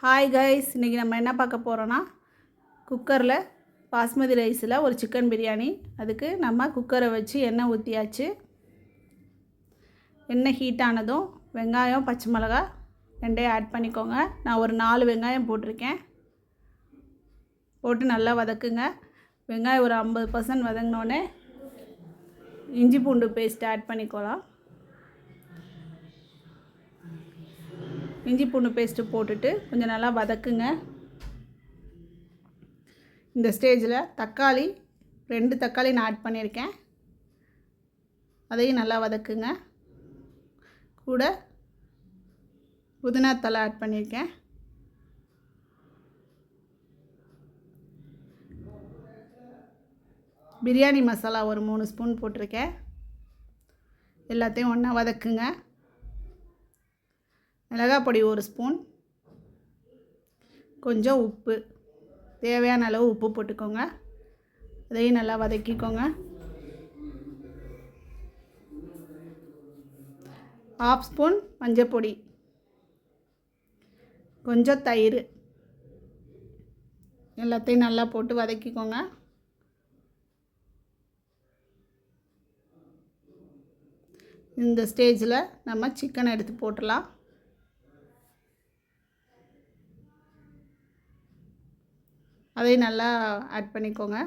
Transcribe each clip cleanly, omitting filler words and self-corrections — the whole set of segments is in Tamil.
ஹாய் கைஸ், இன்றைக்கி நம்ம என்ன பார்க்க போகிறோன்னா குக்கரில் பாஸ்மதி ரைஸில் ஒரு சிக்கன் பிரியாணி. அதுக்கு நம்ம குக்கரை வச்சு எண்ணெய் ஊற்றியாச்சு. எண்ணெய் ஹீட் ஆனதும் வெங்காயம் பச்சை மிளகா ரெண்டையும் ஆட் பண்ணிக்கோங்க. நான் ஒரு 4 வெங்காயம் போட்டிருக்கேன். போட்டு நல்லா வதக்குங்க. வெங்காயம் ஒரு 50% வதங்கினோடனே இஞ்சி பூண்டு பேஸ்ட் ஆட் பண்ணிக்கலாம். இஞ்சி பூண்டு பேஸ்ட்டு போட்டுட்டு கொஞ்சம் நல்லா வதக்குங்க. இந்த ஸ்டேஜில் தக்காளி 2 தக்காளி நான் ஆட் பண்ணியிருக்கேன். அதையும் நல்லா வதக்குங்க. கூட புதினா தழை ஆட் பண்ணியிருக்கேன். பிரியாணி மசாலா ஒரு 3 ஸ்பூன் போட்டிருக்கேன். எல்லாத்தையும் ஒன்றா வதக்குங்க. மிளகாய் பொடி 1 ஸ்பூன், கொஞ்சம் உப்பு, தேவையான அளவு உப்பு போட்டுக்கோங்க. அதையும் நல்லா வதக்கிக்கோங்க. 1/2 ஸ்பூன் மஞ்சள் பொடி, கொஞ்சம் தயிர், எல்லாத்தையும் நல்லா போட்டு வதக்கிக்கோங்க. இந்த ஸ்டேஜில் நம்ம சிக்கனை எடுத்து போட்டுடலாம். அதையும் நல்லா ஆட் பண்ணிக்கோங்க.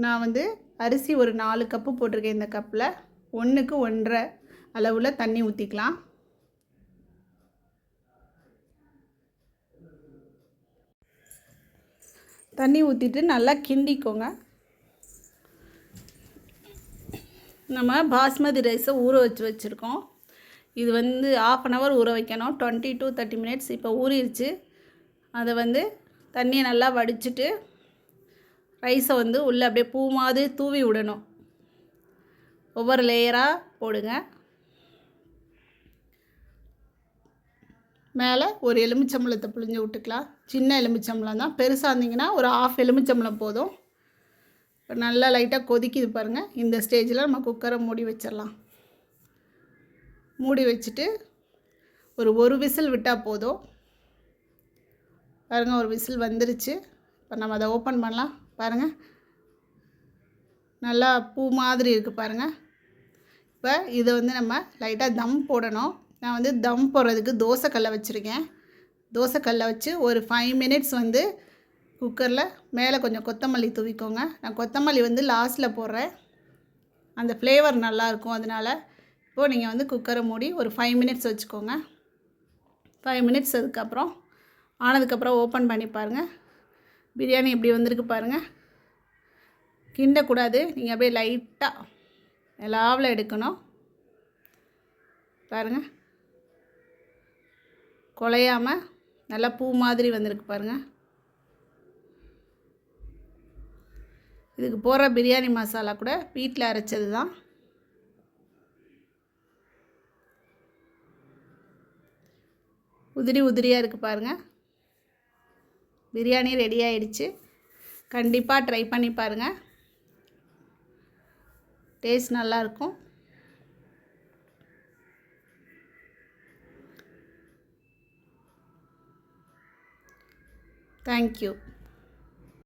நான் அரிசி ஒரு 4 கப்பு போட்டிருக்கேன். இந்த கப்பில் 1க்கு 1.5 அளவில் தண்ணி ஊற்றிக்கலாம். தண்ணி ஊற்றிட்டு நல்லா கிண்டிக்கோங்க. நம்ம பாஸ்மதி ரைஸை ஊற வச்சுருக்கோம். இது 1/2 அன் ஹவர் ஊற வைக்கணும். 20 to 30 minutes. இப்போ ஊறிடுச்சு. அதை தண்ணியை நல்லா வடிச்சிட்டு ரைஸை உள்ளே அப்படியே பூ மாதிரி தூவி விடணும். ஒவ்வொரு லேயராக போடுங்க. மேலே ஒரு எலுமிச்சம்பழத்தை புழிஞ்சு விட்டுக்கலாம். சின்ன எலுமிச்சம்பழம் தான், பெருசாக இருந்தீங்கன்னா ஒரு 1/2 எலுமிச்சம்பழம் போதும். இப்போ நல்லா லைட்டாக கொதிக்குது பாருங்கள். இந்த ஸ்டேஜில் நம்ம குக்கரை மூடி வச்சிடலாம். மூடி வச்சுட்டு ஒரு விசில் விட்டால் போதும். பாருங்கள், ஒரு விசில் வந்துருச்சு. இப்போ நம்ம அதை ஓப்பன் பண்ணலாம். பாருங்கள், நல்லா பூ மாதிரி இருக்குது பாருங்கள். இப்போ இதை நம்ம லைட்டாக தம் போடணும். நான் தம் போடுறதுக்கு தோசைக்கல்லை வச்சுருக்கேன். தோசைக்கல்லை வச்சு ஒரு 5 minutes குக்கரில் மேலே கொஞ்சம் கொத்தமல்லி தூவிக்கோங்க. நான் கொத்தமல்லி லாஸ்ட்டில் போடுறேன். அந்த ஃப்ளேவர் நல்லாயிருக்கும். அதனால் இப்போது நீங்கள் குக்கரை மூடி ஒரு 5 minutes வச்சுக்கோங்க. 5 minutes அதுக்கப்புறம் ஆனதுக்கப்புறம் ஓப்பன் பண்ணி பாருங்கள். பிரியாணி எப்படி வந்திருக்கு பாருங்கள். கிண்டக்கூடாது, நீங்கள் அப்படியே லைட்டாக எல்லாவில் எடுக்கணும். பாருங்கள், குலையாமல் நல்லா பூ மாதிரி வந்திருக்கு பாருங்கள். இதுக்கு போடுற பிரியாணி மசாலா கூட வீட்டில் அரைச்சது தான். உதிரி உதிரியாக இருக்குது பாருங்கள். பிரியாணி ரெடி ஆகிடுச்சு. கண்டிப்பாக ட்ரை பண்ணி பாருங்கள். டேஸ்ட் நல்லாயிருக்கும். தேங்க்யூ.